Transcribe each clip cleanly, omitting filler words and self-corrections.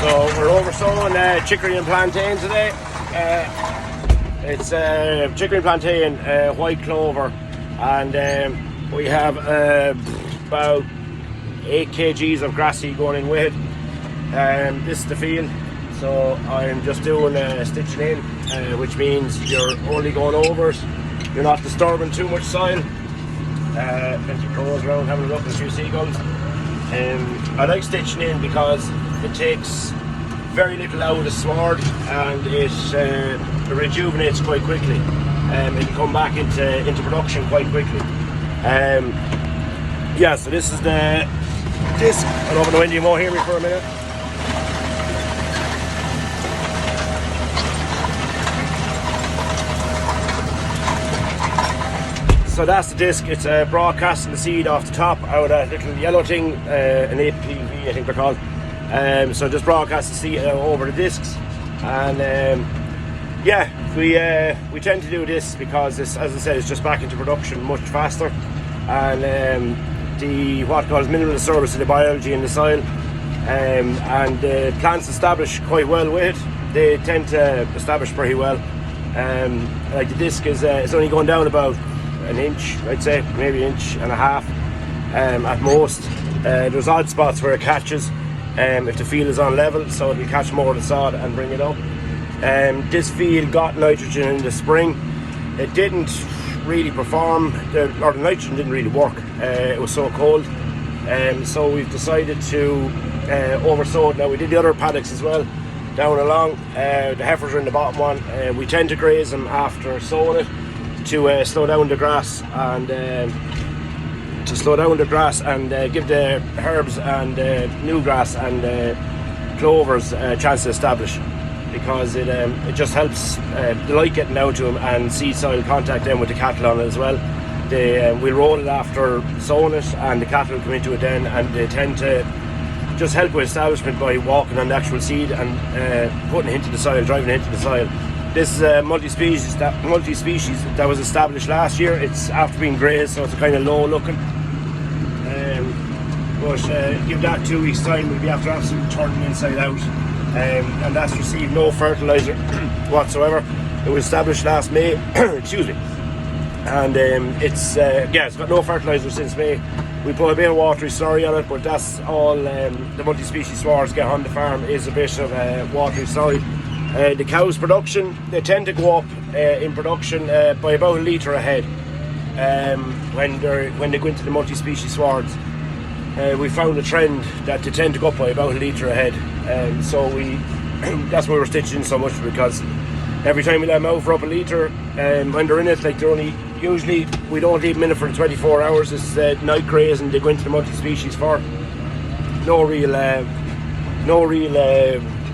So we're oversowing chicory and plantain today. It's chicory and plantain, white clover, and we have about 8 kgs of grass seed going in with it. This is the field, so I'm just doing stitching in, which means you're only going over it. You're not disturbing too much soil. Plenty of crows around having a look, and a few seagulls. I like stitching in because it takes very little out of the sward, and it rejuvenates quite quickly. It'll come back into production quite quickly. Yeah, so this is the disc. I don't know if you won't hear me for a minute. So that's the disc. It's broadcasting the seed off the top out of that little yellow thing, an APV I think they're called. So just broadcast the seed over the discs, and yeah, we tend to do this because this, as I said, is just back into production much faster, and the what calls minimal disturbance of the biology in the soil, and the plants establish quite well with it. They tend to establish pretty well. Like the disc is only going down about an inch, I'd say, maybe an inch and a half at most. There's odd spots where it catches if the field is on level, so it'll catch more of the sod and bring it up. This field got nitrogen in the spring. It didn't really perform, the nitrogen didn't really work. It was so cold, so we've decided to oversow it. Now we did the other paddocks as well down along. The heifers are in the bottom one. We tend to graze them after sowing it to slow down the grass and give the herbs and new grass and clovers a chance to establish, because it just helps the light getting down to them and seed soil contact then with the cattle on it as well. We'll roll it after sowing it, and the cattle will come into it then, and they tend to just help with establishment by walking on the actual seed and putting it into the soil, driving it into the soil. This is a multi-species that was established last year. It's after being grazed, so it's kind of low looking. But give that 2 weeks time, we'll be after absolutely turning inside out. And that's received no fertiliser whatsoever. It was established last May, excuse me. And it's got no fertiliser since May. We put a bit of watery slurry on it, but that's all the multi-species swards get on the farm, is a bit of watery slurry. The cows' production, they tend to go up in production by about a litre a head when they go into the multi-species swards. We found a trend that they tend to go up by about a litre a head, so that's why we're stitching so much, because every time we let them out for up a litre, when they're in it, like they're only, usually we don't leave them in it for 24 hours. It's night graze, and they go into the multi-species for no real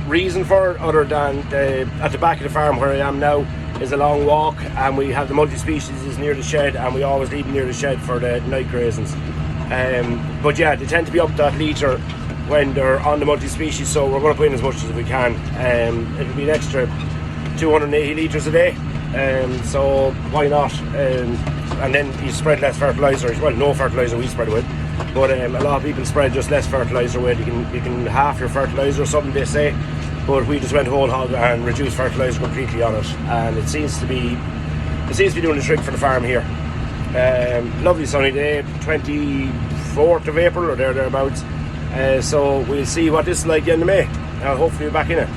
reason for it, other than at the back of the farm where I am now is a long walk, and we have the multi-species is near the shed, and we always leave them near the shed for the night grazings. But yeah, they tend to be up that litre when they're on the multi-species, so we're going to put in as much as we can. It'll be an extra 280 litres a day, so why not? And then you spread less fertiliser. Well, no fertiliser we spread with, but a lot of people spread just less fertiliser with. You can half your fertiliser or something, they say, but we just went whole hog and reduced fertiliser completely on it, and it seems to be doing the trick for the farm here. Lovely sunny day, 24th of April or thereabouts. So we'll see what this is like at the end of May. Hopefully we're back in it.